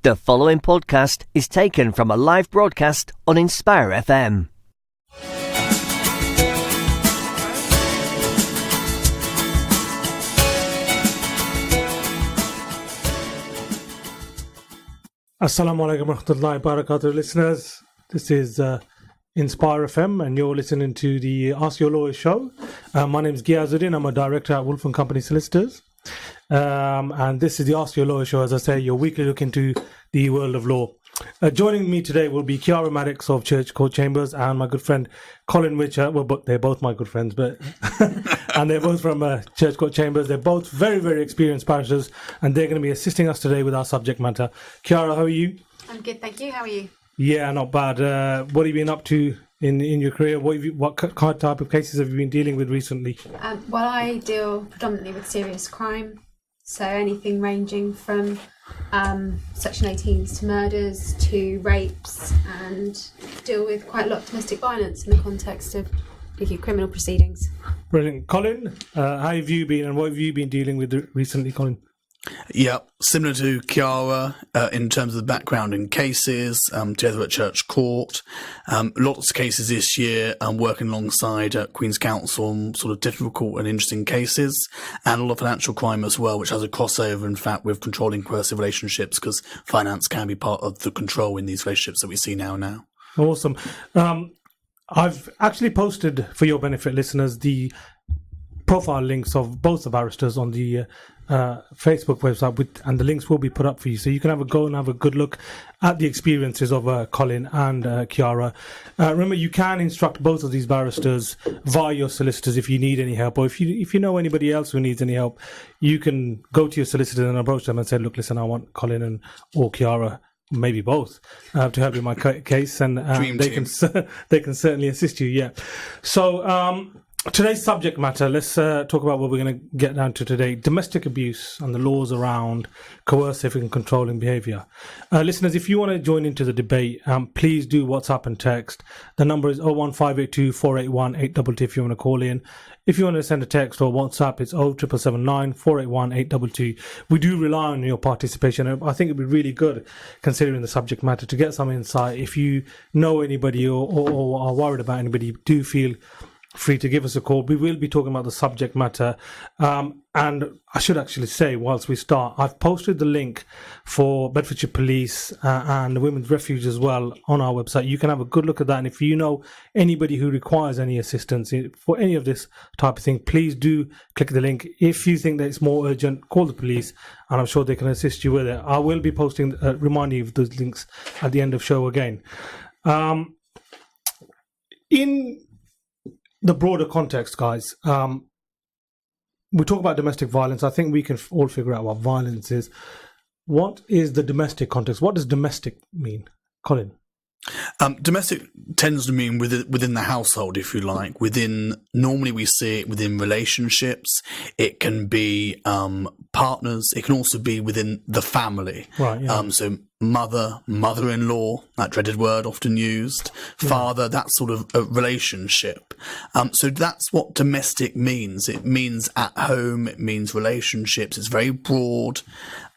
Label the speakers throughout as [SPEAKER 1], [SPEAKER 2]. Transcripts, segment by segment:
[SPEAKER 1] The following podcast is taken from a live broadcast on Inspire FM.
[SPEAKER 2] Assalamu alaikum warahmatullahi wabarakatuh, listeners. This is Inspire FM and you're listening to the Ask Your Lawyer show. My name is Gais Uddin. I'm a director at Wolf & Company Solicitors. And this is the Ask Your Lawyer show, as I say, your weekly look into the world of law. Joining me today will be Chiara Maddocks of Church Court Chambers and my good friend Colin Witcher. Well, they're both my good friends, but and they're both from Church Court Chambers. They're both very, very experienced barristers, and they're going to be assisting us today with our subject matter. Chiara, how are you?
[SPEAKER 3] I'm good, thank you. How are you?
[SPEAKER 2] Yeah, not bad. What have you been up to in your career? What type of cases have you been dealing with recently?
[SPEAKER 3] Well, I deal predominantly with serious crime, so anything ranging from Section 18s to murders to rapes, and deal with quite a lot of domestic violence in the context of criminal proceedings.
[SPEAKER 2] Brilliant. Colin, how have you been and what have you been dealing with recently, Colin?
[SPEAKER 4] Yeah, similar to Chiara in terms of the background in cases, together at Church Court. Lots of cases this year, working alongside Queen's Counsel on sort of difficult and interesting cases, and a lot of financial crime as well, which has a crossover, in fact, with controlling coercive relationships, because finance can be part of the control in these relationships that we see now.
[SPEAKER 2] Awesome. I've actually posted, for your benefit, listeners, the profile links of both the barristers on the Facebook website, and the links will be put up for you, so you can have a go and have a good look at the experiences of Colin and Chiara. Remember, you can instruct both of these barristers via your solicitors if you need any help, or if you know anybody else who needs any help, you can go to your solicitor and approach them and say, look, listen, I want Colin or Chiara, maybe both, to help in my case, and they can certainly assist you. Yeah. So today's subject matter, let's talk about what we're going to get down to today: domestic abuse and the laws around coercive and controlling behaviour. Listeners, if you want to join into the debate, please do WhatsApp and text. The number is 01582 481 822 if you want to call in. If you want to send a text or WhatsApp, it's 07779 481 822. We do rely on your participation. I think it'd be really good, considering the subject matter, to get some insight. If you know anybody or are worried about anybody, do feel free to give us a call. We will be talking about the subject matter. And I should actually say, whilst we start, I've posted the link for Bedfordshire Police and the Women's Refuge as well on our website. You can have a good look at that. And if you know anybody who requires any assistance for any of this type of thing, please do click the link. If you think that it's more urgent, call the police and I'm sure they can assist you with it. I will be posting, reminding you of those links at the end of show again. In the broader context, guys, we talk about domestic violence. I think we can all figure out what violence is. What is the domestic context? What does domestic mean, Colin?
[SPEAKER 4] Domestic tends to mean within the household, if you like. Normally we see it within relationships. It can be partners. It can also be within the family.
[SPEAKER 2] Right. Yeah.
[SPEAKER 4] So mother-in-law, that dreaded word often used, father, that sort of relationship. So that's what domestic means. It means at home. It means relationships. It's very broad.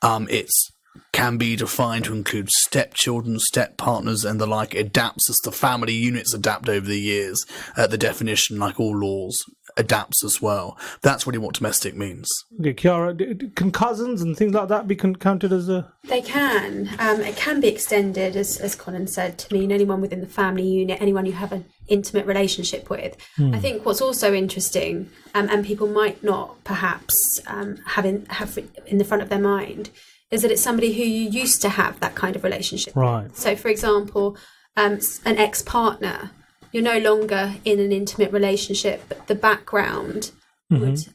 [SPEAKER 4] It's can be defined to include stepchildren, step-partners and the like. It adapts as the family units adapt over the years. The definition, like all laws, adapts as well. That's really what domestic means.
[SPEAKER 2] Okay, Chiara, can cousins and things like that be counted as a...
[SPEAKER 3] They can. It can be extended, as Colin said, to mean anyone within the family unit, anyone you have an intimate relationship with. I think what's also interesting, and people might not perhaps have in the front of their mind, is that it's somebody who you used to have that kind of relationship.
[SPEAKER 2] Right.
[SPEAKER 3] So, for example, an ex-partner, you're no longer in an intimate relationship, but the background would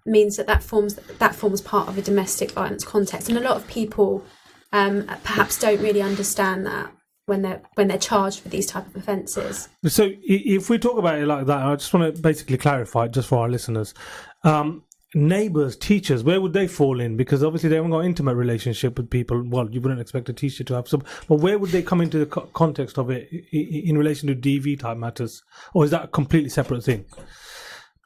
[SPEAKER 3] means that forms part of a domestic violence context, and a lot of people perhaps don't really understand that when they're charged with these type of offences. So,
[SPEAKER 2] if we talk about it like that, I just want to basically clarify, just for our listeners. Neighbours, teachers, where would they fall in? Because obviously they haven't got an intimate relationship with people. Well, you wouldn't expect a teacher to have some, but where would they come into the context of it in relation to DV type matters? Or is that a completely separate thing?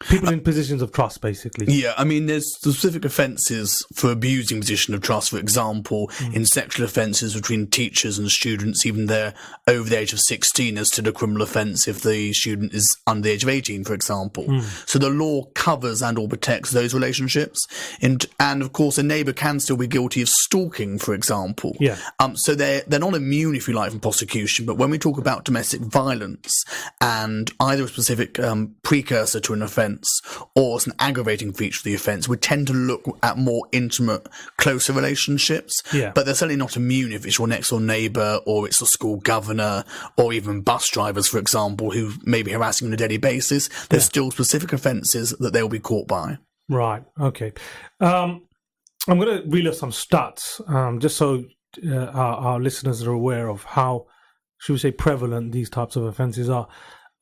[SPEAKER 2] People in positions of trust, basically.
[SPEAKER 4] Yeah, I mean, there's specific offences for abusing position of trust, for example, in sexual offences between teachers and students, even they're over the age of 16, there's still a criminal offence if the student is under the age of 18, for example. So the law covers and or protects those relationships. And of course, a neighbour can still be guilty of stalking, for example.
[SPEAKER 2] Yeah.
[SPEAKER 4] So they're not immune, if you like, from prosecution. But when we talk about domestic violence and either a specific precursor to an offence or as an aggravating feature of the offence, we tend to look at more intimate, closer relationships.
[SPEAKER 2] Yeah.
[SPEAKER 4] But they're certainly not immune if it's your next door neighbour or it's a school governor or even bus drivers, for example, who may be harassing on a daily basis. There's still specific offences that they'll be caught by.
[SPEAKER 2] Right. Okay. I'm going to relist some stats just so our listeners are aware of how, should we say, prevalent these types of offences are.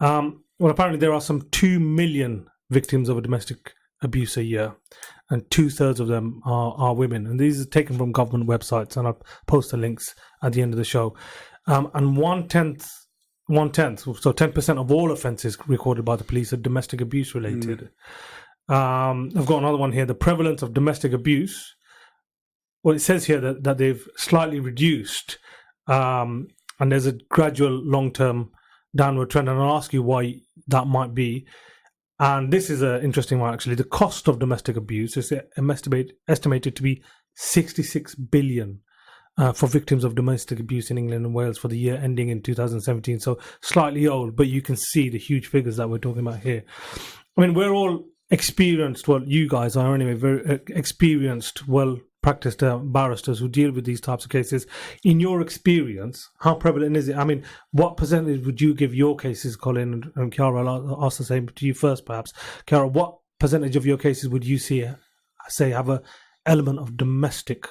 [SPEAKER 2] Well, apparently there are some 2 million victims of a domestic abuse a year, and 2/3 of them are women. And these are taken from government websites, and I'll post the links at the end of the show. And one tenth, so 10% of all offences recorded by the police are domestic abuse related. I've got another one here. The prevalence of domestic abuse. Well, it says here that they've slightly reduced, and there's a gradual long-term downward trend. And I'll ask you why that might be. And this is an interesting one, actually. The cost of domestic abuse is estimated to be 66 billion for victims of domestic abuse in England and Wales for the year ending in 2017. So slightly old, but you can see the huge figures that we're talking about here. I mean, we're all experienced, well, you guys are anyway, very experienced, well-practiced barristers who deal with these types of cases. In your experience, how prevalent is it? I mean, what percentage would you give your cases, Colin and Chiara? I'll ask the same to you first, perhaps. Chiara, what percentage of your cases would you say have an element of domestic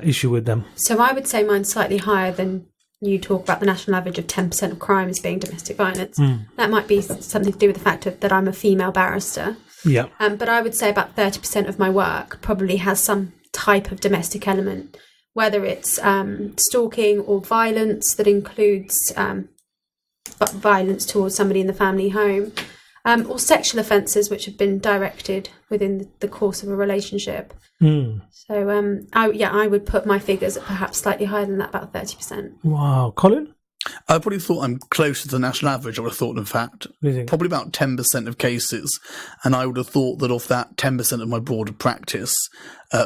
[SPEAKER 2] issue with them?
[SPEAKER 3] So I would say mine's slightly higher than you talk about the national average of 10% of crimes being domestic violence. That might be something to do with the fact that I'm a female barrister.
[SPEAKER 2] Yeah.
[SPEAKER 3] But I would say about 30% of my work probably has some type of domestic element, whether it's stalking or violence that includes violence towards somebody in the family home, or sexual offences which have been directed within the course of a relationship. So I would put my figures at perhaps slightly higher than that, about 30%.
[SPEAKER 2] Wow. Colin?
[SPEAKER 4] I probably thought I'm closer to the national average, I would have thought, in fact. Probably about 10% of cases. And I would have thought that of that 10% of my broader practice,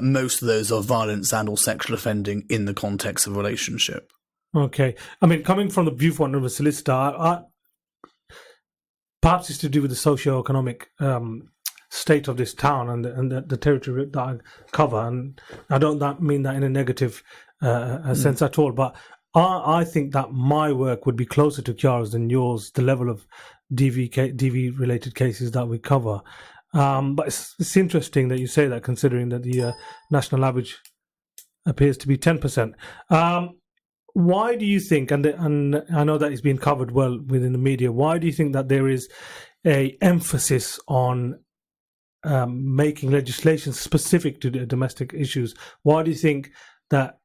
[SPEAKER 4] most of those are violence and or sexual offending in the context of a relationship. Okay.
[SPEAKER 2] I mean, coming from the viewpoint of a solicitor, perhaps it's to do with the socio-economic state of this town and the territory that I cover. And I don't mean that in a negative sense at all, but I think that my work would be closer to Chiara's than yours, the level of DV-related cases that we cover. But it's interesting that you say that, considering that the national average appears to be 10%. Why do you think, and I know that it's been covered well within the media, why do you think that there is a emphasis on making legislation specific to the domestic issues? Why do you think that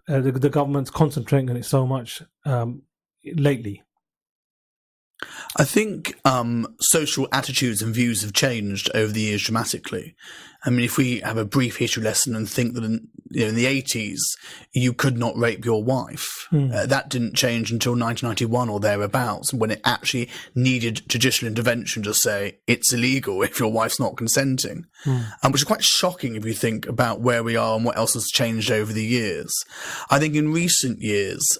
[SPEAKER 2] the government's concentrating on it so much lately?
[SPEAKER 4] I think social attitudes and views have changed over the years dramatically. I mean, if we have a brief history lesson and think that in the 80s, you could not rape your wife, that didn't change until 1991 or thereabouts, when it actually needed judicial intervention to say it's illegal if your wife's not consenting, which is quite shocking if you think about where we are and what else has changed over the years. I think in recent years,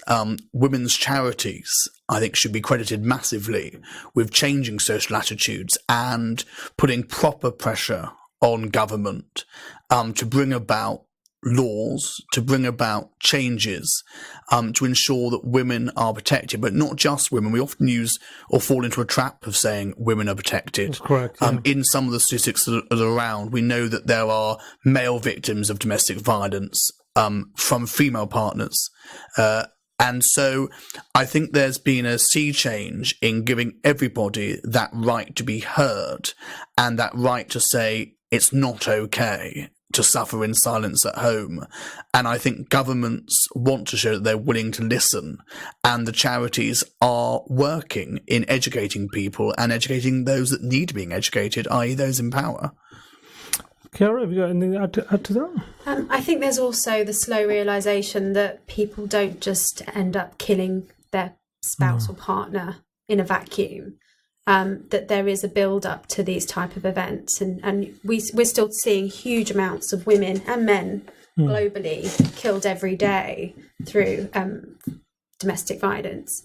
[SPEAKER 4] women's charities, I think, should be credited massively with changing social attitudes and putting proper pressure on government to bring about laws, to bring about changes, to ensure that women are protected, but not just women. We often use or fall into a trap of saying women are protected.
[SPEAKER 2] That's correct. Yeah.
[SPEAKER 4] In some of the statistics that are around, we know that there are male victims of domestic violence from female partners. And so I think there's been a sea change in giving everybody that right to be heard and that right to say it's not okay to suffer in silence at home. And I think governments want to show that they're willing to listen, and the charities are working in educating people and educating those that need being educated, i.e. those in power.
[SPEAKER 2] Chiara, have you got anything to add to that?
[SPEAKER 3] I think there's also the slow realisation that people don't just end up killing their spouse or partner in a vacuum. That there is a build-up to these type of events, and we're still seeing huge amounts of women and men globally killed every day through domestic violence.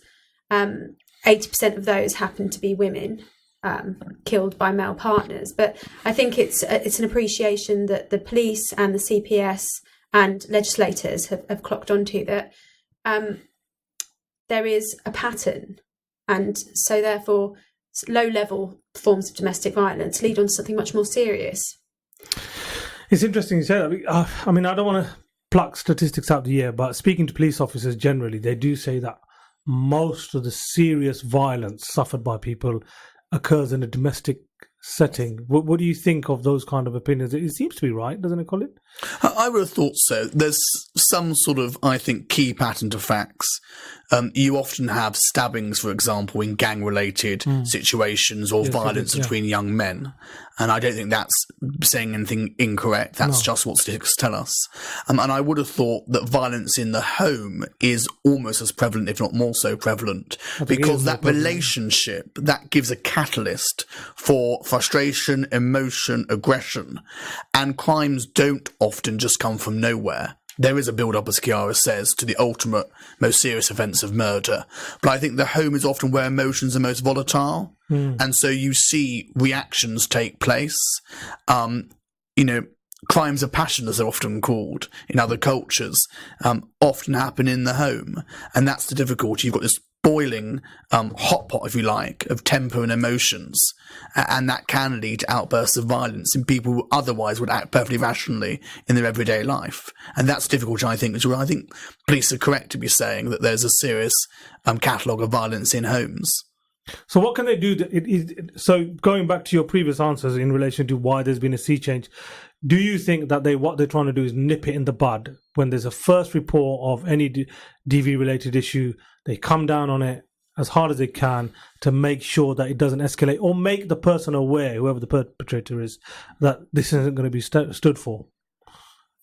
[SPEAKER 3] 80% of those happen to be women killed by male partners. But I think it's an appreciation that the police and the CPS and legislators have clocked onto, that there is a pattern, and so therefore low-level forms of domestic violence lead on to something much more serious.
[SPEAKER 2] It's interesting you say that. I mean, I don't want to pluck statistics out of the air, but speaking to police officers generally, they do say that most of the serious violence suffered by people occurs in a domestic setting. What do you think of those kind of opinions? It seems to be right, doesn't it, Colin?
[SPEAKER 4] I would have thought so. There's some sort of, I think, key pattern to facts. You often have stabbings, for example, in gang-related situations, or violence between young men. And I don't think that's saying anything incorrect. That's just what statistics tell us. And I would have thought that violence in the home is almost as prevalent, if not more so prevalent, because that relationship, that gives a catalyst for frustration, emotion, aggression. And crimes don't often just come from nowhere. There is a build-up, as Chiara says, to the ultimate, most serious offence of murder. But I think the home is often where emotions are most volatile. And so you see reactions take place. Crimes of passion, as they're often called in other cultures, often happen in the home. And that's the difficulty. You've got this boiling hot pot, if you like, of temper and emotions, and that can lead to outbursts of violence in people who otherwise would act perfectly rationally in their everyday life. And that's difficult, I think, I think police are correct to be saying that there's a serious catalogue of violence in homes.
[SPEAKER 2] So what can they do? So going back to your previous answers in relation to why there's been a sea change, do you think that what they're trying to do is nip it in the bud? When there's a first report of any DV-related issue, they come down on it as hard as they can to make sure that it doesn't escalate, or make the person aware, whoever the perpetrator is, that this isn't going to be stood for?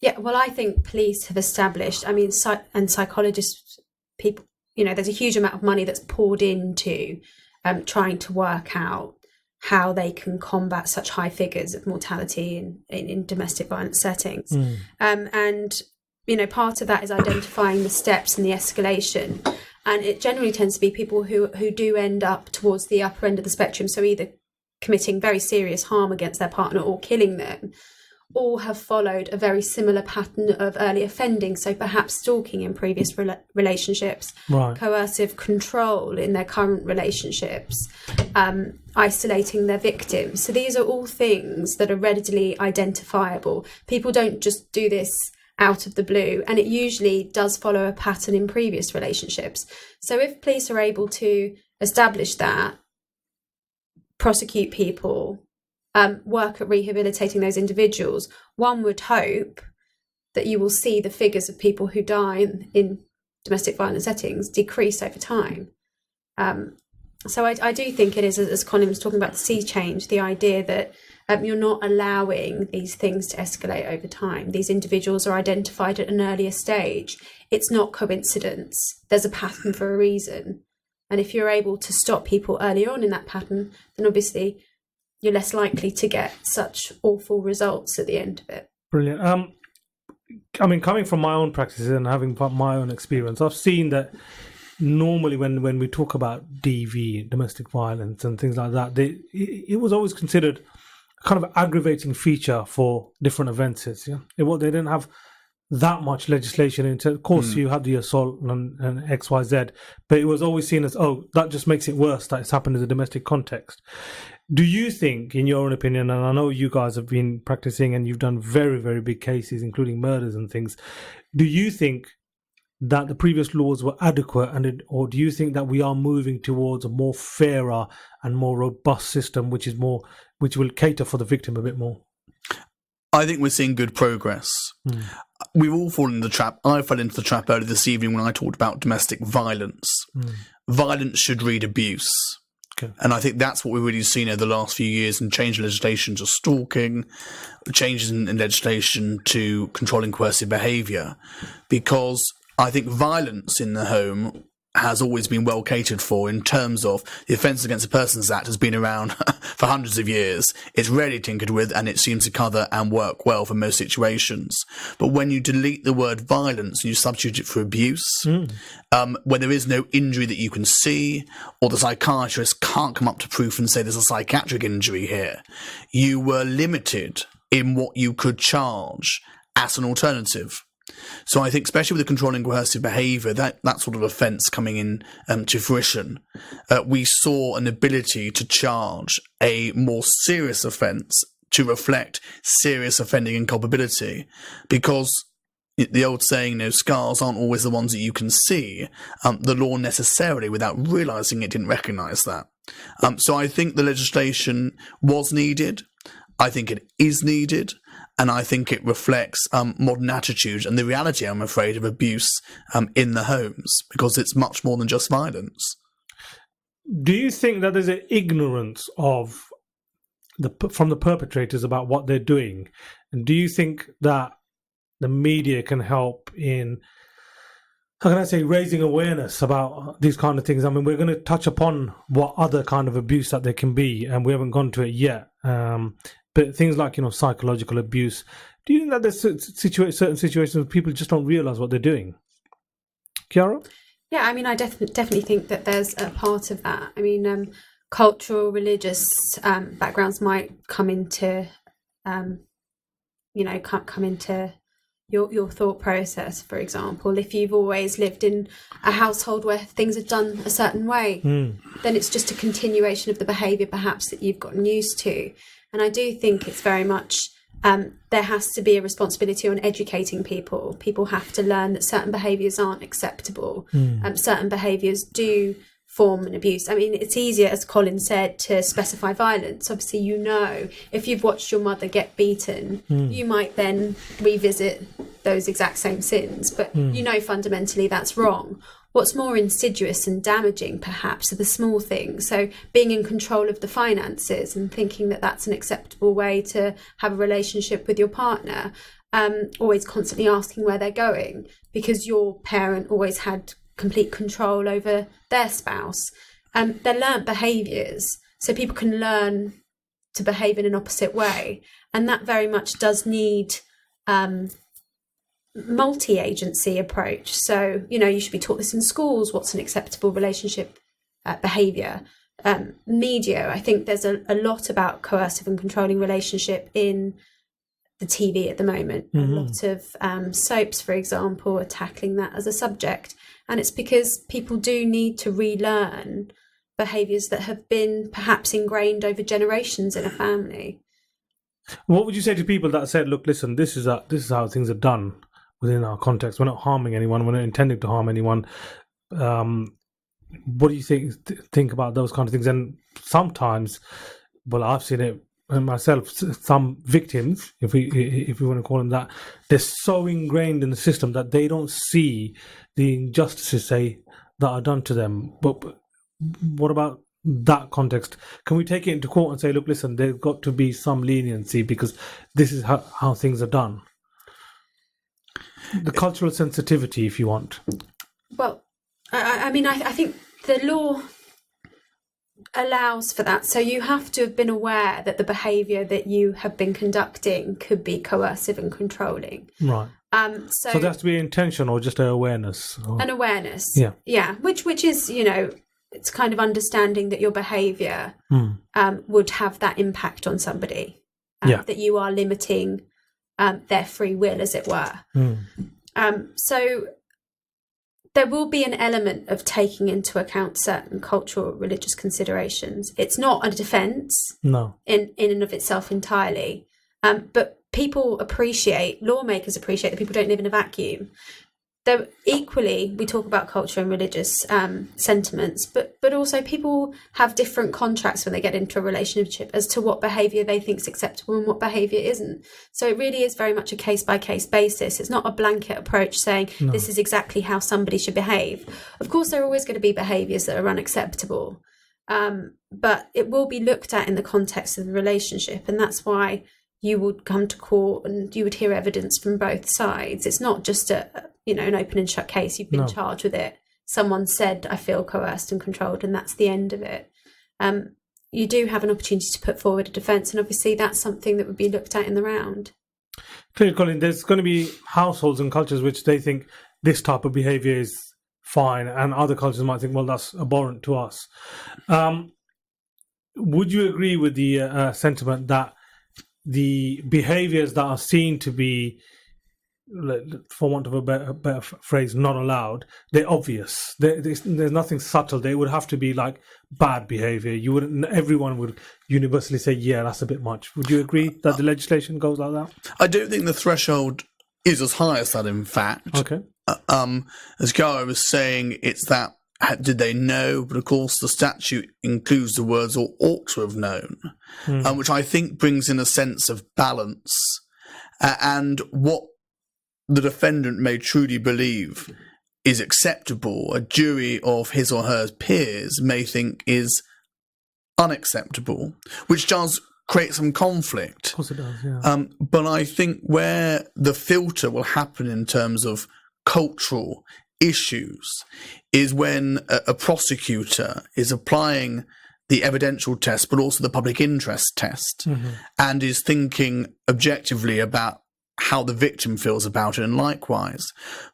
[SPEAKER 3] Yeah, well, I think police have established, and psychologists, people, there's a huge amount of money that's poured into trying to work out how they can combat such high figures of mortality in domestic violence settings. And part of that is identifying the steps and the escalation. And it generally tends to be people who do end up towards the upper end of the spectrum, so either committing very serious harm against their partner or killing them, all have followed a very similar pattern of early offending, so perhaps stalking in previous relationships, coercive control in their current relationships, isolating their victims. So these are all things that are readily identifiable. People don't just do this out of the blue, and it usually does follow a pattern in previous relationships. So if police are able to establish that, prosecute people, work at rehabilitating those individuals, one would hope that you will see the figures of people who die in domestic violence settings decrease over time. So I do think it is, as Colin was talking about, the sea change, the idea that you're not allowing these things to escalate over time. These individuals are identified at an earlier stage. It's not coincidence. There's a pattern for a reason. And if you're able to stop people early on in that pattern, then obviously you're less likely to get such awful results at the end of it.
[SPEAKER 2] Brilliant. Coming from my own practices and having my own experience, I've seen that normally when we talk about DV, domestic violence and things like that, it was always considered a kind of aggravating feature for different offences. Yeah? They didn't have that much legislation into. Of course, you had the assault and XYZ, but it was always seen as, that just makes it worse that it's happened in the domestic context. Do you think, in your own opinion, and I know you guys have been practicing and you've done very, very big cases, including murders and things, do you think that the previous laws were adequate, or do you think that we are moving towards a more fairer and more robust system, which will cater for the victim a bit more?
[SPEAKER 4] I think we're seeing good progress. We've all fallen into the trap. I fell into the trap earlier this evening when I talked about domestic violence. Violence should read abuse.
[SPEAKER 2] Okay.
[SPEAKER 4] And I think that's what we've really seen over the last few years in change in legislation to stalking, changes in legislation to controlling coercive behaviour, because I think violence in the home has always been well catered for in terms of the Offence Against a Persons Act has been around for hundreds of years. It's rarely tinkered with, and it seems to cover and work well for most situations. But when you delete the word violence and you substitute it for abuse, when there is no injury that you can see, or the psychiatrist can't come up to proof and say there's a psychiatric injury here, you were limited in what you could charge as an alternative. So I think, especially with the controlling coercive behaviour, that sort of offence coming in to fruition, we saw an ability to charge a more serious offence to reflect serious offending inculpability, because the old saying, scars aren't always the ones that you can see. The law necessarily, without realising it, didn't recognise that. So I think the legislation was needed. I think it is needed. And I think it reflects modern attitudes and the reality, I'm afraid, of abuse in the homes, because it's much more than just violence.
[SPEAKER 2] Do you think that there's an ignorance of from the perpetrators about what they're doing? And do you think that the media can help in, how can I say, raising awareness about these kind of things? I mean, we're going to touch upon what other kind of abuse that there can be, and we haven't gone to it yet. But things like, psychological abuse, do you think that there's certain situations where people just don't realise what they're doing? Chiara?
[SPEAKER 3] Yeah, I mean, I definitely think that there's a part of that. I mean, cultural, religious backgrounds might come into, come into your thought process. For example, if you've always lived in a household where things are done a certain way, then it's just a continuation of the behaviour perhaps that you've gotten used to. And I do think it's very much, there has to be a responsibility on educating people. People have to learn that certain behaviours aren't acceptable. Certain behaviours do form an abuse. I mean, it's easier, as Colin said, to specify violence. Obviously, if you've watched your mother get beaten, you might then revisit those exact same sins. But fundamentally that's wrong. What's more insidious and damaging, perhaps, are the small things. So being in control of the finances and thinking that that's an acceptable way to have a relationship with your partner, always constantly asking where they're going because your parent always had complete control over their spouse. They're learnt behaviours, so people can learn to behave in an opposite way. And that very much does need multi-agency approach. So, you should be taught this in schools, what's an acceptable relationship behaviour. Media, I think there's a lot about coercive and controlling relationship in the TV at the moment. A lot of soaps, for example, are tackling that as a subject. And it's because people do need to relearn behaviours that have been perhaps ingrained over generations in a family.
[SPEAKER 2] What would you say to people that said, look, listen, this is how things are done within our context. We're not harming anyone. We're not intending to harm anyone. What do you think about those kind of things? And sometimes, well, I've seen it myself, some victims, if we want to call them that, they're so ingrained in the system that they don't see the injustices, say, that are done to them. But what about that context? Can we take it into court and say, look, listen, there's got to be some leniency because this is how things are done? The cultural sensitivity, if you want.
[SPEAKER 3] Well, I mean, I think the law allows for that. So you have to have been aware that the behaviour that you have been conducting could be coercive and controlling.
[SPEAKER 2] Right. So there has to be intention or just an awareness?
[SPEAKER 3] An awareness.
[SPEAKER 2] Yeah.
[SPEAKER 3] Yeah, which is, it's kind of understanding that your behaviour would have that impact on somebody. That you are limiting their free will, as it were. So there will be an element of taking into account certain cultural, religious considerations. It's not a defence in and of itself entirely, but lawmakers appreciate that people don't live in a vacuum. there equally, we talk about culture and religious sentiments, but also people have different contracts when they get into a relationship as to what behaviour they think is acceptable and what behaviour isn't. So it really is very much a case-by-case basis. It's not a blanket approach saying this is exactly how somebody should behave. Of course, there are always going to be behaviours that are unacceptable, but it will be looked at in the context of the relationship, and that's why you would come to court and you would hear evidence from both sides. It's not just an open and shut case. You've been charged with it. Someone said, I feel coerced and controlled, and that's the end of it. You do have an opportunity to put forward a defence, and obviously that's something that would be looked at in the round.
[SPEAKER 2] Clearly, Colin, there's going to be households and cultures which they think this type of behaviour is fine, and other cultures might think, well, that's abhorrent to us. Would you agree with the sentiment that the behaviours that are seen to be, for want of a better phrase, not allowed, they're obvious. There's nothing subtle. They would have to be like bad behaviour. Everyone would universally say, yeah, that's a bit much. Would you agree that the legislation goes like that?
[SPEAKER 4] I don't think the threshold is as high as that, in fact.
[SPEAKER 2] Okay.
[SPEAKER 4] As Chiara was saying, it's that, did they know? But of course, the statute includes the words or ought to have known, which I think brings in a sense of balance. And what the defendant may truly believe is acceptable, a jury of his or her peers may think is unacceptable, which does create some conflict.
[SPEAKER 2] Of course it does, yeah.
[SPEAKER 4] But I think where the filter will happen in terms of cultural issues is when a prosecutor is applying the evidential test, but also the public interest test, and is thinking objectively about how the victim feels about it, and likewise.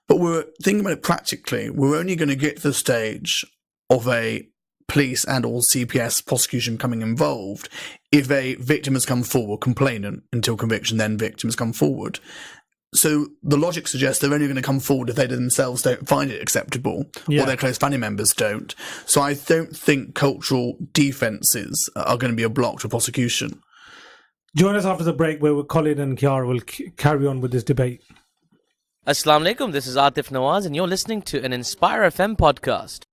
[SPEAKER 4] But we're thinking about it practically. We're only going to get to the stage of a police and or CPS prosecution coming involved if a victim has come forward, complainant until conviction, then victim has come forward. So the logic suggests they're only going to come forward if they themselves don't find it acceptable, or their close family members don't. So I don't think cultural defences are going to be a block to prosecution.
[SPEAKER 2] Join us after the break where Colin and Chiara will carry on with this debate.
[SPEAKER 5] Assalamu alaikum, this is Atif Nawaz and you're listening to an Inspire FM podcast.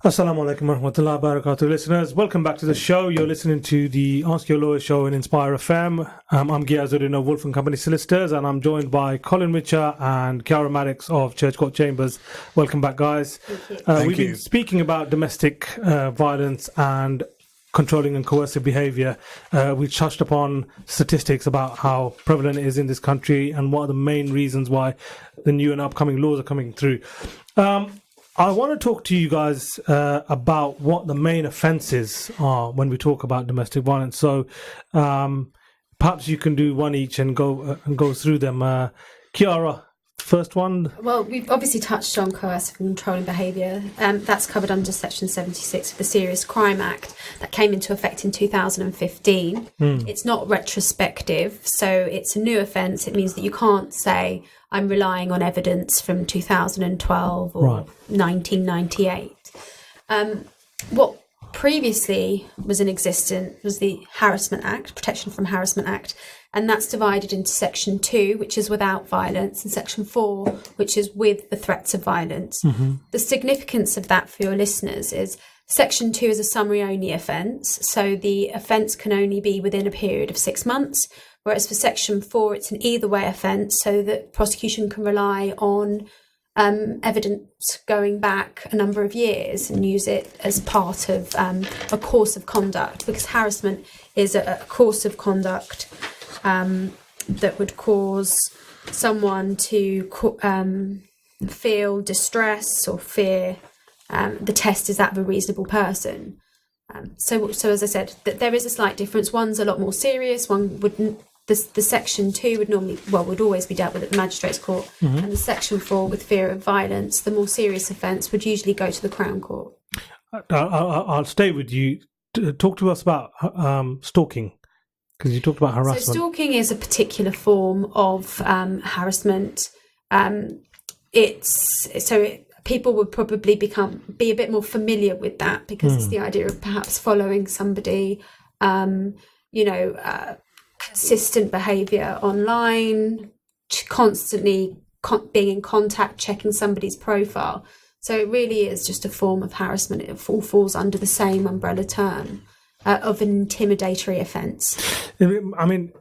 [SPEAKER 2] Assalamu alaikum warahmatullahi wabarakatuh, listeners. Welcome back to the show. You're listening to the Ask Your Lawyer show in Inspire FM. I'm Gais Uddin of Wolf & Company Solicitors, and I'm joined by Colin and Chiara Maddocks of Church Court Chambers. Welcome back, guys. We've been speaking about domestic violence and controlling and coercive behaviour. We touched upon statistics about how prevalent it is in this country and what are the main reasons why the new and upcoming laws are coming through. I want to talk to you guys about what the main offences are when we talk about domestic violence. So perhaps you can do one each and go through them. Chiara, first one.
[SPEAKER 3] Well, we've obviously touched on coercive and controlling behaviour. That's covered under Section 76 of the Serious Crime Act that came into effect in 2015. It's not retrospective, so it's a new offence. It means that you can't say, I'm relying on evidence from 2012 or 1998. What previously was in existence was the Harassment Act, Protection from Harassment Act, and that's divided into Section 2, which is without violence, and Section 4, which is with the threats of violence. The significance of that for your listeners is Section 2 is a summary-only offence, so the offence can only be within a period of 6 months, whereas for Section 4, it's an either-way offence, so that prosecution can rely on evidence going back a number of years and use it as part of a course of conduct, because harassment is a course of conduct that would cause someone to feel distress or fear. The test is that of a reasonable person. So as I said, there is a slight difference. One's a lot more serious. One wouldn't. The Section 2 would always be dealt with at the Magistrates Court, and the Section 4 with fear of violence, the more serious offence, would usually go to the Crown Court.
[SPEAKER 2] I'll stay with you. Talk to us about stalking, because you talked about harassment.
[SPEAKER 3] So stalking is a particular form of harassment. people would probably be a bit more familiar with that, because it's the idea of perhaps following somebody, consistent behaviour online, constantly being in contact, checking somebody's profile. So it really is just a form of harassment. It all falls under the same umbrella term of an intimidatory offence.
[SPEAKER 2] I mean,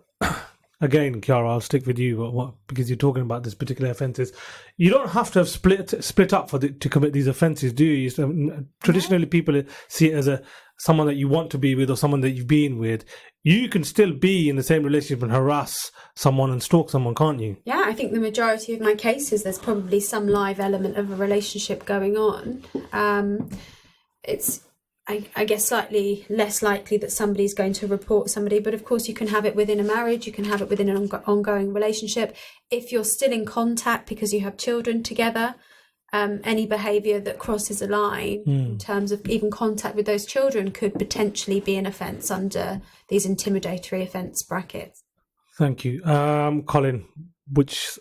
[SPEAKER 2] again, Chiara, I'll stick with you because you're talking about this particular offences. You don't have to have split up to commit these offences, do you? Traditionally, people see it as someone that you want to be with or someone that you've been with. You can still be in the same relationship and harass someone and stalk someone, can't you?
[SPEAKER 3] Yeah, I think the majority of my cases, there's probably some live element of a relationship going on. It's, I guess, slightly less likely that somebody's going to report somebody, but of course you can have it within a marriage, you can have it within an ongoing relationship. If you're still in contact because you have children together, any behaviour that crosses a line in terms of even contact with those children could potentially be an offence under these intimidatory offence brackets.
[SPEAKER 2] Thank you. Colin, which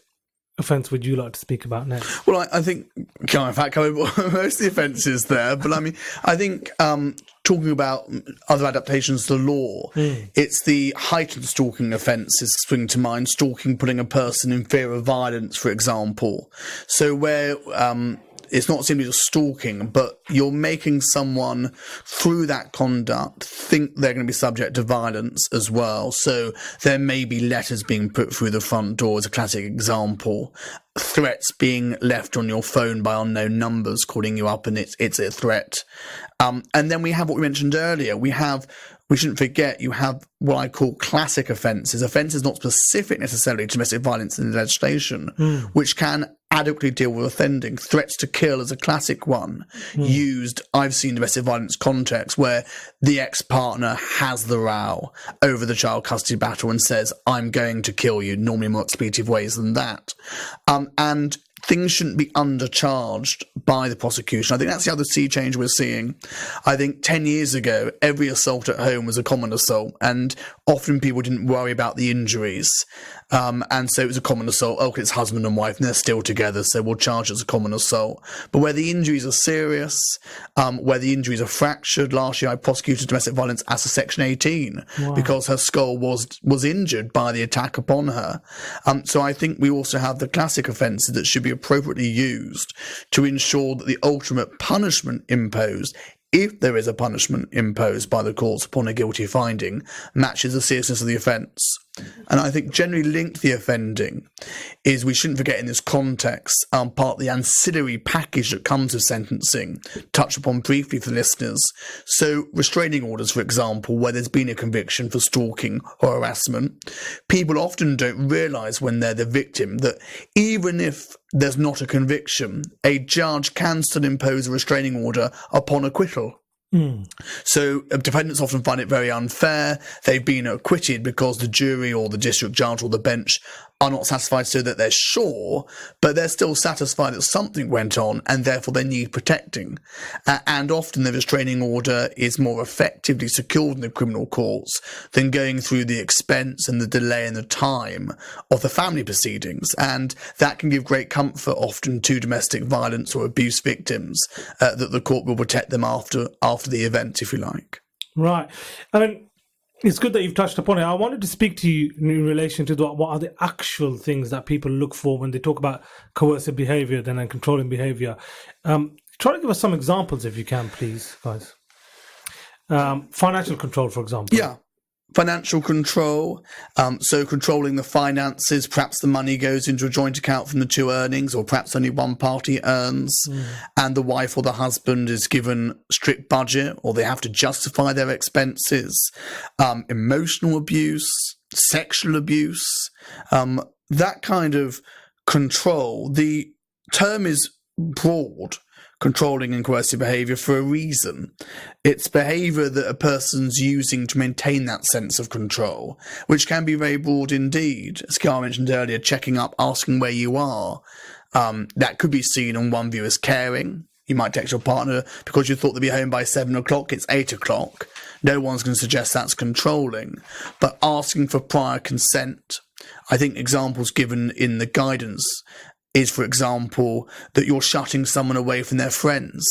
[SPEAKER 2] offence would you like to speak about next?
[SPEAKER 4] Well, I think, in fact, covered most of the offences there, but I mean, I think talking about other adaptations to the law, it's the heightened stalking offences spring to mind, stalking, putting a person in fear of violence, for example. So where it's not simply just stalking, but you're making someone, through that conduct, think they're going to be subject to violence as well. So there may be letters being put through the front door as a classic example. Threats being left on your phone by unknown numbers calling you up, and it's a threat. And then we have what we mentioned earlier. We shouldn't forget, you have what I call classic offences not specific necessarily to domestic violence in the legislation, which can adequately deal with offending. Threats to kill is a classic one, used, I've seen domestic violence context where the ex-partner has the row over the child custody battle and says, I'm going to kill you, normally more expletive ways than that. And things shouldn't be undercharged by the prosecution. I think that's the other sea change we're seeing. I think 10 years ago, every assault at home was a common assault, and often people didn't worry about the injuries. And so it was a common assault. Oh, it's husband and wife and they're still together, so we'll charge it as a common assault. But where the injuries are serious, where the injuries are fractured, last year I prosecuted domestic violence as a Section 18 because her skull was injured by the attack upon her. So I think we also have the classic offences that should be appropriately used to ensure that the ultimate punishment imposed, if there is a punishment imposed by the courts upon a guilty finding, matches the seriousness of the offence. And I think generally linked to the offending is, we shouldn't forget in this context, part of the ancillary package that comes with sentencing, touched upon briefly for listeners. So restraining orders, for example, where there's been a conviction for stalking or harassment, people often don't realise when they're the victim that even if there's not a conviction, a judge can still impose a restraining order upon acquittal. So defendants often find it very unfair. They've been acquitted because the jury or the district judge or the bench are not satisfied, so that they're sure, but they're still satisfied that something went on and therefore they need protecting. And often the restraining order is more effectively secured in the criminal courts than going through the expense and the delay and the time of the family proceedings. And that can give great comfort often to domestic violence or abuse victims, that the court will protect them after the event, if you like.
[SPEAKER 2] Right. I mean, it's good that you've touched upon it. I wanted to speak to you in relation to what are the actual things that people look for when they talk about coercive behaviour and controlling behaviour. Try to give us some examples if you can, please, guys. Financial control, for example.
[SPEAKER 4] Yeah. Financial control, so controlling the finances, perhaps the money goes into a joint account from the two earnings, or perhaps only one party earns, and the wife or the husband is given strict budget, or they have to justify their expenses. Emotional abuse, sexual abuse, that kind of control. The term is broad, controlling and coercive behaviour, for a reason. It's behaviour that a person's using to maintain that sense of control, which can be very broad indeed. As Chiara mentioned earlier, checking up, asking where you are. That could be seen on one view as caring. You might text your partner because you thought they'd be home by 7 o'clock, it's 8 o'clock. No one's going to suggest that's controlling. But asking for prior consent, I think examples given in the guidance is, for example, that you're shutting someone away from their friends.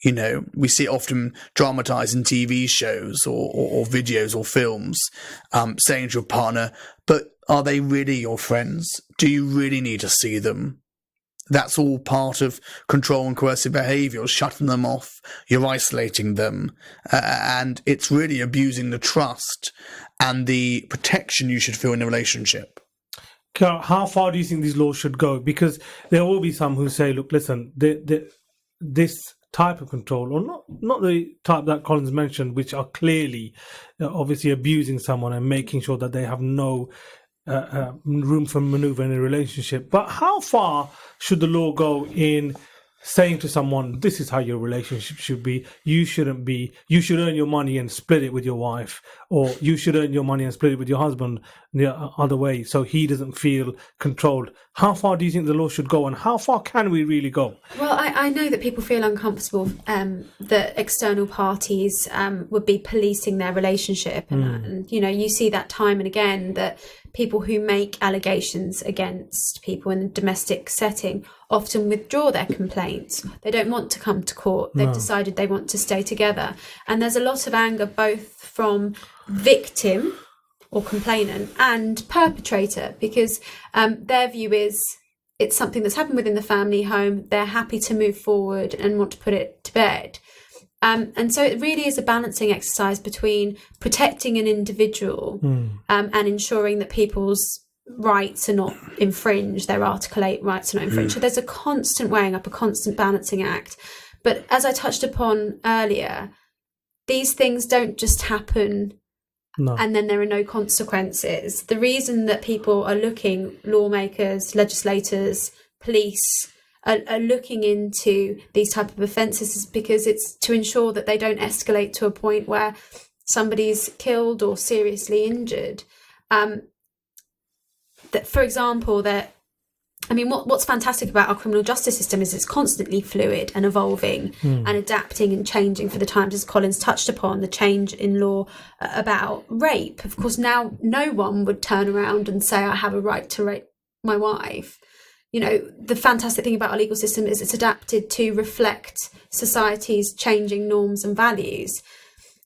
[SPEAKER 4] You know, we see it often dramatised in TV shows or videos or films, saying to your partner, but are they really your friends? Do you really need to see them? That's all part of control and coercive behaviour, shutting them off, you're isolating them, and it's really abusing the trust and the protection you should feel in a relationship.
[SPEAKER 2] How far do you think these laws should go? Because there will be some who say, look, listen, this type of control, or not the type that Colin's mentioned, which are clearly obviously abusing someone and making sure that they have no room for maneuver in a relationship. But how far should the law go in saying to someone, this is how your relationship should be? You should earn your money and split it with your wife, or you should earn your money and split it with your husband the other way, so he doesn't feel controlled. How far do you think the law should go, and how far can we really go?
[SPEAKER 3] Well, I know that people feel uncomfortable that external parties would be policing their relationship, and you know, you see that time and again, that people who make allegations against people in a domestic setting often withdraw their complaints. They don't want to come to court. They've decided they want to stay together. And there's a lot of anger both from victim or complainant and perpetrator, because their view is it's something that's happened within the family home. They're happy to move forward and want to put it to bed. And so it really is a balancing exercise between protecting an individual and ensuring that people's rights are not infringed, their articulate rights are not infringed. So there's a constant weighing up, a constant balancing act. But as I touched upon earlier, these things don't just happen and then there are no consequences. The reason that people are looking, lawmakers, legislators, police, are looking into these type of offences is because it's to ensure that they don't escalate to a point where somebody's killed or seriously injured. That, for example, what's fantastic about our criminal justice system is it's constantly fluid and evolving and adapting and changing for the times, as Colin's touched upon, the change in law about rape. Of course, now no one would turn around and say, I have a right to rape my wife. You know, the fantastic thing about our legal system is it's adapted to reflect society's changing norms and values.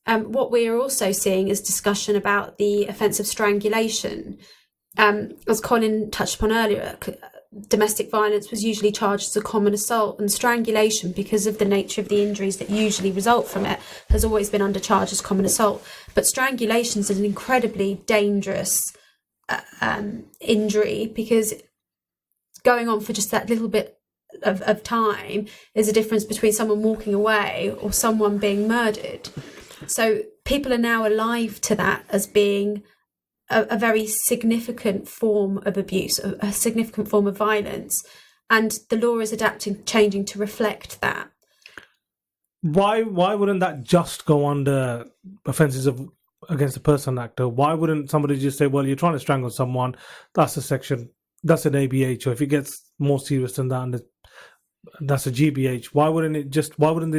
[SPEAKER 3] What we are also seeing is discussion about the offence of strangulation. As Colin touched upon earlier, domestic violence was usually charged as a common assault, and strangulation, because of the nature of the injuries that usually result from it, has always been undercharged as common assault. But strangulation is an incredibly dangerous injury, because going on for just that little bit of time is a difference between someone walking away or someone being murdered. So people are now alive to that as being a very significant form of abuse, a significant form of violence, and the law is adapting, changing to reflect that.
[SPEAKER 2] Why wouldn't that just go under offences against a person act? Or why wouldn't somebody just say, well, you're trying to strangle someone, that's a section, that's an ABH, or if it gets more serious than that, and that's a GBH? Why wouldn't they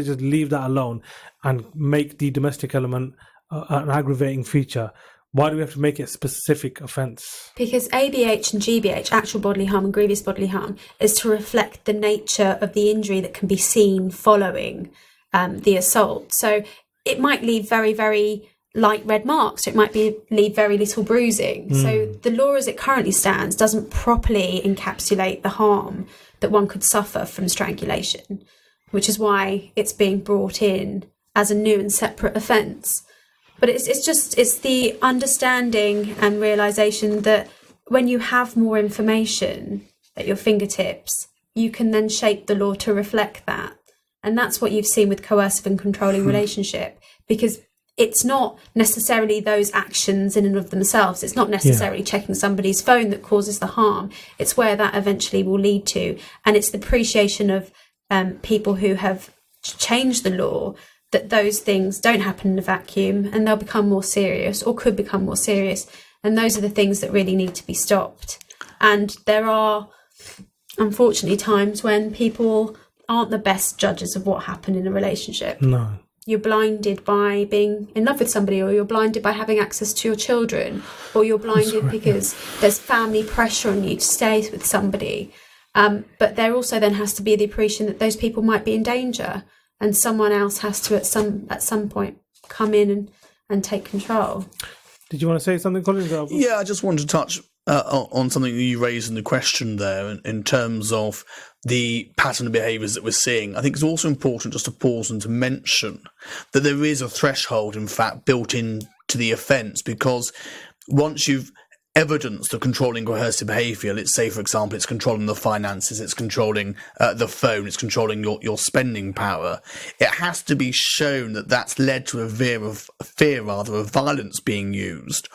[SPEAKER 2] just leave that alone and make the domestic element an aggravating feature? Why do we have to make it a specific offence? Because
[SPEAKER 3] ABH and GBH, actual bodily harm and grievous bodily harm, is to reflect the nature of the injury that can be seen following the assault. So it might leave very, very light red marks. It might leave very little bruising. So the law as it currently stands doesn't properly encapsulate the harm that one could suffer from strangulation, which is why it's being brought in as a new and separate offence. But it's the understanding and realisation that when you have more information at your fingertips, you can then shape the law to reflect that. And that's what you've seen with coercive and controlling relationship, because it's not necessarily those actions in and of themselves. It's not necessarily checking somebody's phone that causes the harm. It's where that eventually will lead to. And it's the appreciation of people who have changed the law, that those things don't happen in a vacuum and they'll become more serious, or could become more serious. And those are the things that really need to be stopped. And there are, unfortunately, times when people aren't the best judges of what happened in a relationship.
[SPEAKER 2] No.
[SPEAKER 3] You're blinded by being in love with somebody, or you're blinded by having access to your children, or you're blinded because there's family pressure on you to stay with somebody. But there also then has to be the appreciation that those people might be in danger, and someone else has to at some point come in and take control.
[SPEAKER 2] Did you want to say something, Colin?
[SPEAKER 4] Yeah, I just wanted to touch on something that you raised in the question there in terms of the pattern of behaviours that we're seeing. I think it's also important just to pause and to mention that there is a threshold, in fact, built into the offence, because once you've evidenced the controlling coercive behaviour, let's say, for example, it's controlling the finances, it's controlling the phone, it's controlling your spending power, it has to be shown that that's led to a fear of violence being used,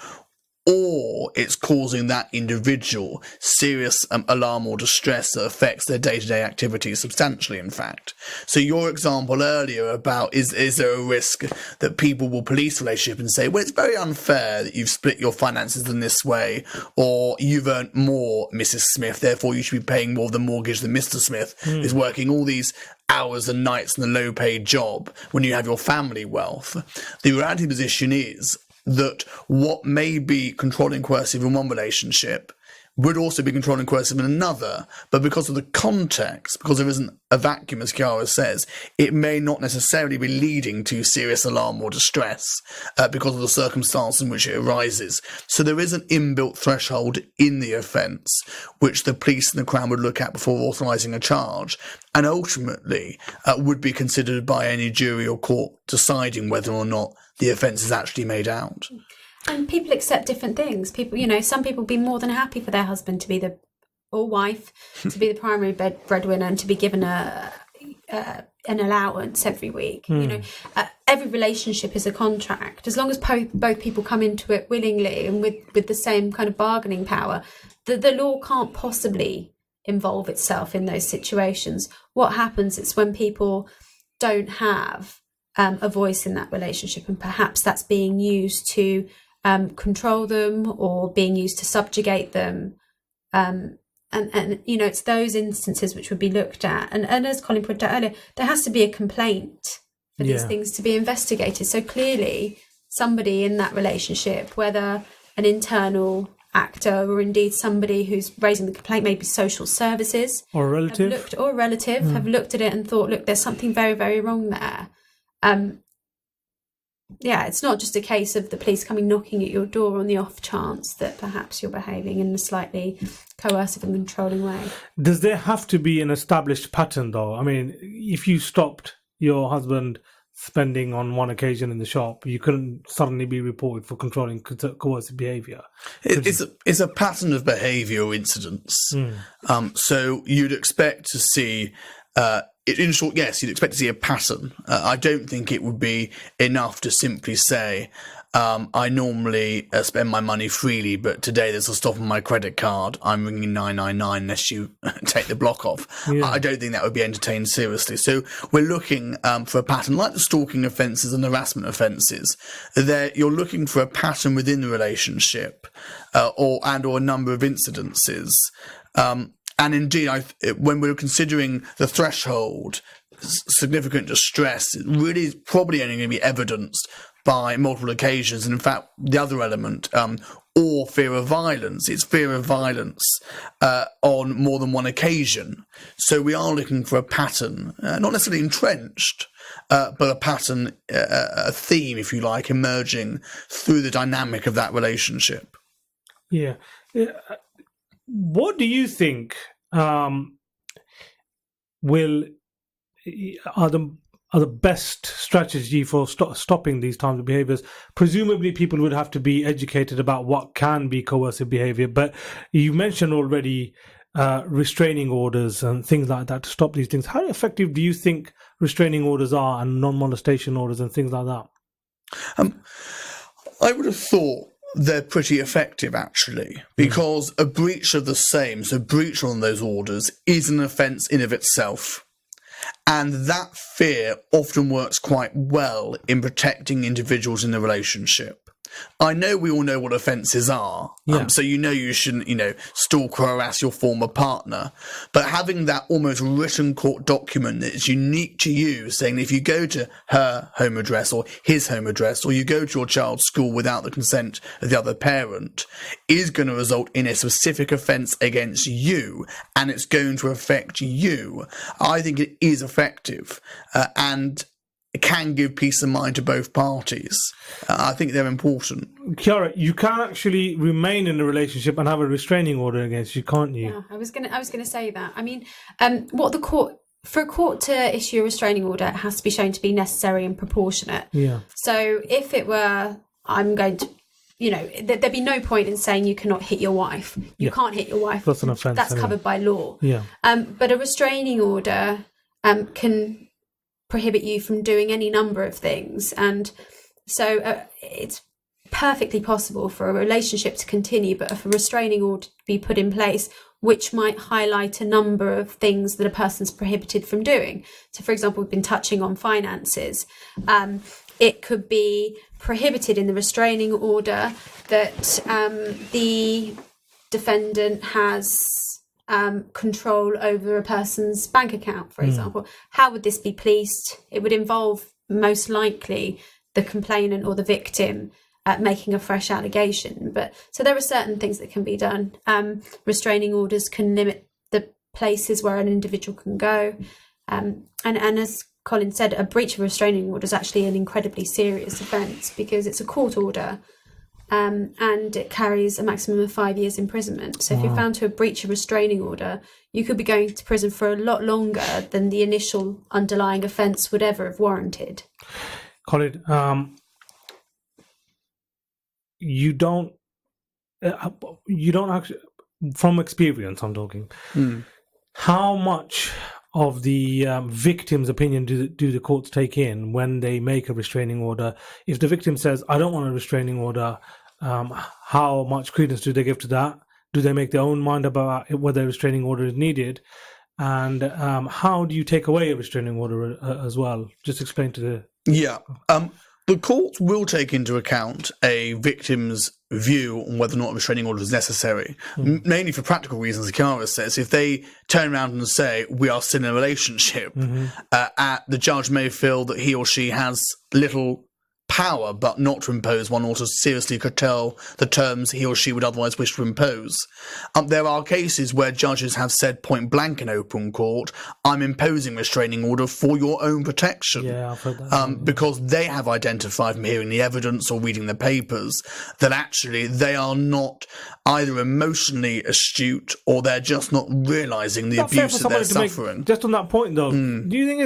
[SPEAKER 4] or it's causing that individual serious alarm or distress that affects their day-to-day activities substantially, in fact. So your example earlier about is there a risk that people will police a relationship and say, well, it's very unfair that you've split your finances in this way, or you've earned more, Mrs. Smith, therefore you should be paying more of the mortgage than Mr. Smith, is working all these hours and nights in a low-paid job when you have your family wealth. The reality position is that what may be controlling coercive in one relationship would also be controlling coercive in another, but because of the context, because there isn't a vacuum, as Chiara says, it may not necessarily be leading to serious alarm or distress because of the circumstance in which it arises. So there is an inbuilt threshold in the offence which the police and the Crown would look at before authorising a charge, and ultimately would be considered by any jury or court deciding whether or not the offence is actually made out.
[SPEAKER 3] And people accept different things. People, some people be more than happy for their husband to be or wife to be the primary breadwinner and to be given an allowance every week. Every relationship is a contract. As long as both people come into it willingly and with the same kind of bargaining power, the law can't possibly involve itself in those situations. What happens is when people don't have a voice in that relationship, and perhaps that's being used to control them or being used to subjugate them, and it's those instances which would be looked at, and as Colin pointed out earlier, there has to be a complaint for these things to be investigated. So clearly somebody in that relationship, whether an internal actor or indeed somebody who's raising the complaint, maybe social services
[SPEAKER 2] or a relative,
[SPEAKER 3] have looked at it and thought, look, there's something very, very wrong there. It's not just a case of the police coming knocking at your door on the off chance that perhaps you're behaving in a slightly coercive and controlling way.
[SPEAKER 2] Does there have to be an established pattern, though? I mean, if you stopped your husband spending on one occasion in the shop, you couldn't suddenly be reported for controlling coercive behaviour.
[SPEAKER 4] It's a pattern of behaviour or incidents. So you'd expect to see... in short, yes, you'd expect to see a pattern. I don't think it would be enough to simply say, I normally spend my money freely, but today there's a stop on my credit card. I'm ringing 999 unless you take the block off. Yeah. I don't think that would be entertained seriously. So we're looking for a pattern, like the stalking offences and harassment offences. You're looking for a pattern within the relationship or a number of incidences. And indeed, when we're considering the threshold, significant distress, it really is probably only going to be evidenced by multiple occasions. And in fact, the other element, or fear of violence, it's fear of violence on more than one occasion. So we are looking for a pattern, not necessarily entrenched, but a pattern, a theme, if you like, emerging through the dynamic of that relationship.
[SPEAKER 2] Yeah. What do you think are the best strategy for stopping these types of behaviours? Presumably, people would have to be educated about what can be coercive behaviour, but you mentioned already restraining orders and things like that to stop these things. How effective do you think restraining orders are and non-molestation orders and things like that?
[SPEAKER 4] I would have thought they're pretty effective, actually, because a breach of the same, so breach on those orders, is an offence in of itself. And that fear often works quite well in protecting individuals in the relationship. I know we all know what offences are, so you shouldn't, stalk or harass your former partner. But having that almost written court document that is unique to you, saying if you go to her home address or his home address, or you go to your child's school without the consent of the other parent, is going to result in a specific offence against you, and it's going to affect you. I think it is effective, and it can give peace of mind to both parties. I think they're important.
[SPEAKER 2] Chiara, you can actually remain in a relationship and have a restraining order against you, can't you?
[SPEAKER 3] Yeah, I was gonna say that. I mean, for a court to issue a restraining order, it has to be shown to be necessary and proportionate.
[SPEAKER 2] Yeah.
[SPEAKER 3] So if it were, I'm going to, there'd be no point in saying you cannot hit your wife. You can't hit your wife.
[SPEAKER 2] That's an offence.
[SPEAKER 3] That's covered by law.
[SPEAKER 2] Yeah.
[SPEAKER 3] But a restraining order can prohibit you from doing any number of things, and so it's perfectly possible for a relationship to continue, but if a restraining order to be put in place which might highlight a number of things that a person's prohibited from doing. So for example, we've been touching on finances. It could be prohibited in the restraining order that the defendant has control over a person's bank account, for example. How would this be policed? It would involve most likely the complainant or the victim making a fresh allegation. But so there are certain things that can be done. Restraining orders can limit the places where an individual can go. And as Colin said, a breach of a restraining order is actually an incredibly serious offence because it's a court order. And it carries a maximum of 5 years imprisonment. So if you're found to have breached a restraining order, you could be going to prison for a lot longer than the initial underlying offence would ever have warranted.
[SPEAKER 2] Colin, you don't actually, from experience I'm talking, how much of the victim's opinion do the courts take in when they make a restraining order? If the victim says, I don't want a restraining order, how much credence do they give to that? Do they make their own mind about whether a restraining order is needed? And how do you take away a restraining order as well? Just explain to the...
[SPEAKER 4] Yeah. The courts will take into account a victim's view on whether or not a restraining order is necessary, mainly for practical reasons, as Chiara says. If they turn around and say, we are still in a relationship, the judge may feel that he or she has little power but not to impose one, or to seriously curtail the terms he or she would otherwise wish to impose. There are cases where judges have said point blank in open court, I'm imposing restraining order for your own protection.
[SPEAKER 2] Yeah, I've heard that.
[SPEAKER 4] Because they have identified from hearing the evidence or reading the papers that actually they are not either emotionally astute or they're just not realising the abuse that they're suffering.
[SPEAKER 2] Just on that point though, do you think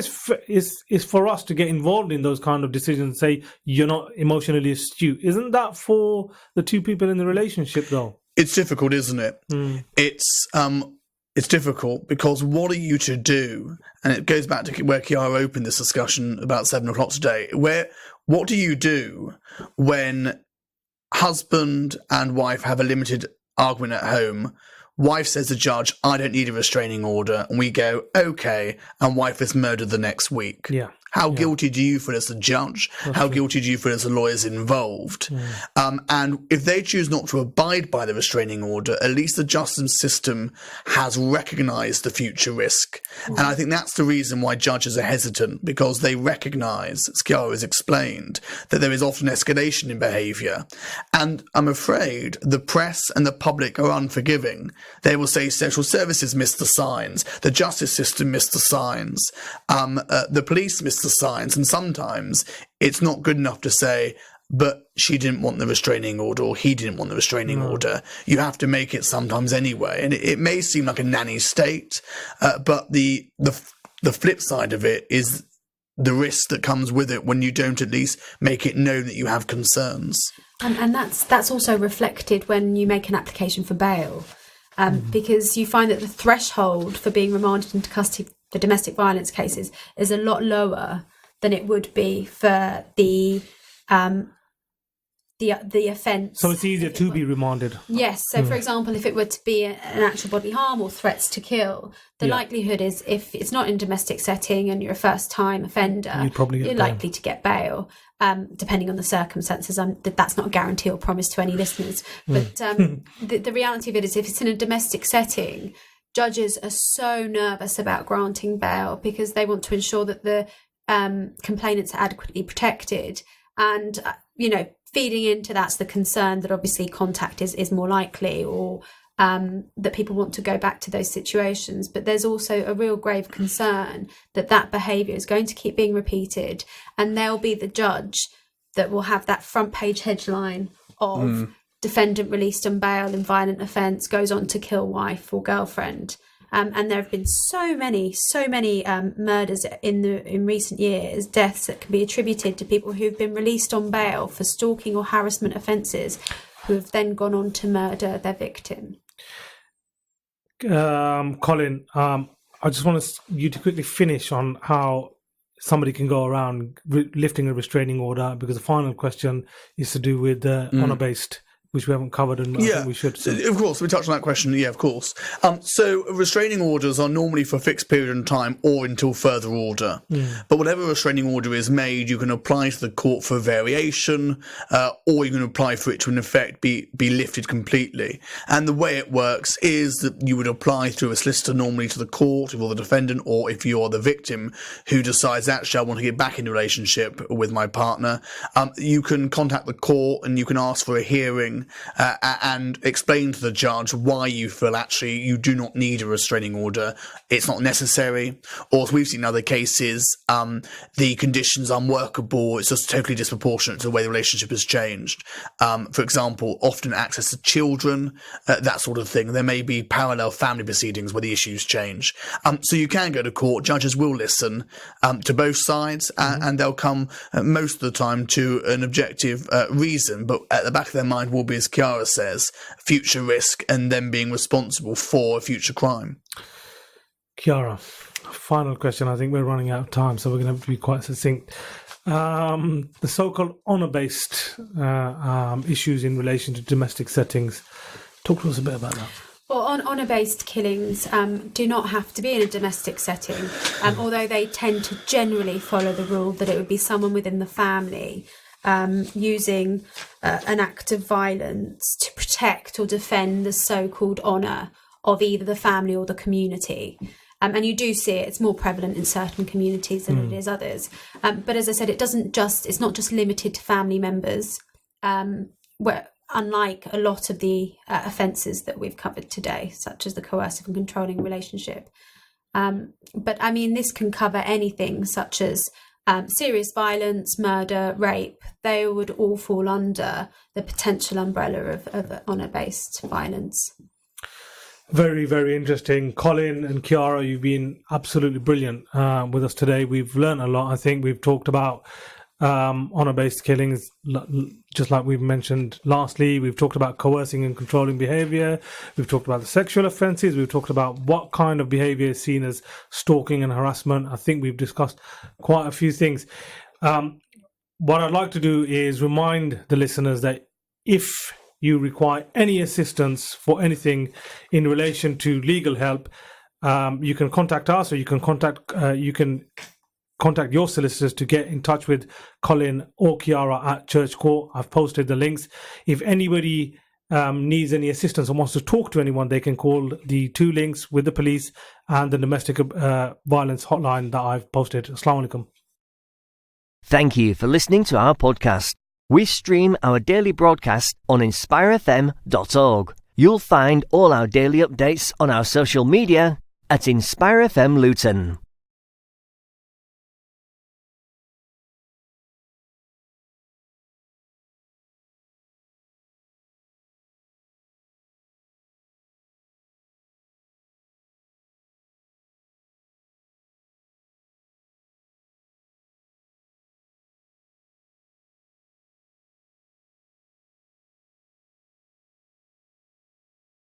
[SPEAKER 2] it's for us to get involved in those kind of decisions and say, you're not emotionally astute? Isn't that for the two people in the relationship, though?
[SPEAKER 4] It's difficult, isn't it? It's difficult because what are you to do? And it goes back to where Chiara opened this discussion about 7 o'clock today. What do you do when husband and wife have a limited argument at home? Wife says to judge, I don't need a restraining order. And we go, okay. And wife is murdered the next week.
[SPEAKER 2] Yeah.
[SPEAKER 4] How guilty do you feel as a judge? How guilty do you feel as the lawyers involved? And if they choose not to abide by the restraining order, at least the justice system has recognised the future risk. And I think that's the reason why judges are hesitant, because they recognise, as Chiara has explained, that there is often escalation in behaviour. And I'm afraid the press and the public are unforgiving. They will say social services missed the signs, the justice system missed the signs, the police missed the signs, and sometimes it's not good enough to say, but she didn't want the restraining order or he didn't want the restraining order. You have to make it sometimes anyway, and it may seem like a nanny state, but the flip side of it is the risk that comes with it when you don't at least make it known that you have concerns.
[SPEAKER 3] And that's also reflected when you make an application for bail, because you find that the threshold for being remanded into custody for domestic violence cases is a lot lower than it would be for the the offence.
[SPEAKER 2] So it's easier to be remanded.
[SPEAKER 3] Yes. So, for example, if it were to be an actual bodily harm or threats to kill, the likelihood is if it's not in a domestic setting and you're a first-time offender, you're likely to get bail, depending on the circumstances. That's not a guarantee or promise to any listeners. But the reality of it is if it's in a domestic setting, judges are so nervous about granting bail because they want to ensure that the complainants are adequately protected. And, feeding into that's the concern that obviously contact is more likely, or that people want to go back to those situations. But there's also a real grave concern that behaviour is going to keep being repeated, and they'll be the judge that will have that front page headline of defendant released on bail in violent offence goes on to kill wife or girlfriend. And there have been so many murders in recent years, deaths that can be attributed to people who've been released on bail for stalking or harassment offences, who have then gone on to murder their victim.
[SPEAKER 2] Colin, I just want you to quickly finish on how somebody can go around lifting a restraining order, because the final question is to do with honour-based, which we haven't covered, and I think we should. So.
[SPEAKER 4] Of course, we touched on that question. Yeah, of course. So restraining orders are normally for a fixed period in time or until further order. But whatever restraining order is made, you can apply to the court for a variation, or you can apply for it to, in effect, be lifted completely. And the way it works is that you would apply through a solicitor normally to the court if you're the defendant, or if you're the victim who decides, actually, I want to get back in a relationship with my partner. You can contact the court and you can ask for a hearing and explain to the judge why you feel actually you do not need a restraining order, it's not necessary, or as we've seen in other cases, the conditions are unworkable, it's just totally disproportionate to the way the relationship has changed. For example, often access to children, that sort of thing. There may be parallel family proceedings where the issues change. So you can go to court, judges will listen to both sides, and they'll come most of the time to an objective reason, but at the back of their mind will be, as Chiara says, future risk and them being responsible for a future crime.
[SPEAKER 2] Chiara, final question. I think we're running out of time, so we're going to have to be quite succinct. The so-called honour-based issues in relation to domestic settings. Talk to us a bit about that.
[SPEAKER 3] Well, honour-based killings do not have to be in a domestic setting, although they tend to generally follow the rule that it would be someone within the family using an act of violence to protect or defend the so-called honour of either the family or the community. And you do see it's more prevalent in certain communities than it is others. But as I said, it's not just limited to family members, where unlike a lot of the offences that we've covered today, such as the coercive and controlling relationship. But I mean, this can cover anything such as serious violence, murder, rape. They would all fall under the potential umbrella of honour-based violence.
[SPEAKER 2] Very, very interesting. Colin and Chiara, you've been absolutely brilliant with us today. We've learned a lot. I think we've talked about honour-based killings, just like we've mentioned lastly. We've talked about coercing and controlling behaviour. We've talked about the sexual offences. We've talked about what kind of behaviour is seen as stalking and harassment. I think we've discussed quite a few things. What I'd like to do is remind the listeners that if you require any assistance for anything in relation to legal help, you can contact us, or you can contact your solicitors to get in touch with Colin or Chiara at Church Court. I've posted the links. If anybody needs any assistance or wants to talk to anyone, they can call the two links with the police and the domestic violence hotline that I've posted. Assalamu alaikum.
[SPEAKER 1] Thank you for listening to our podcast. We stream our daily broadcast on inspirefm.org. You'll find all our daily updates on our social media at Inspire FM Luton.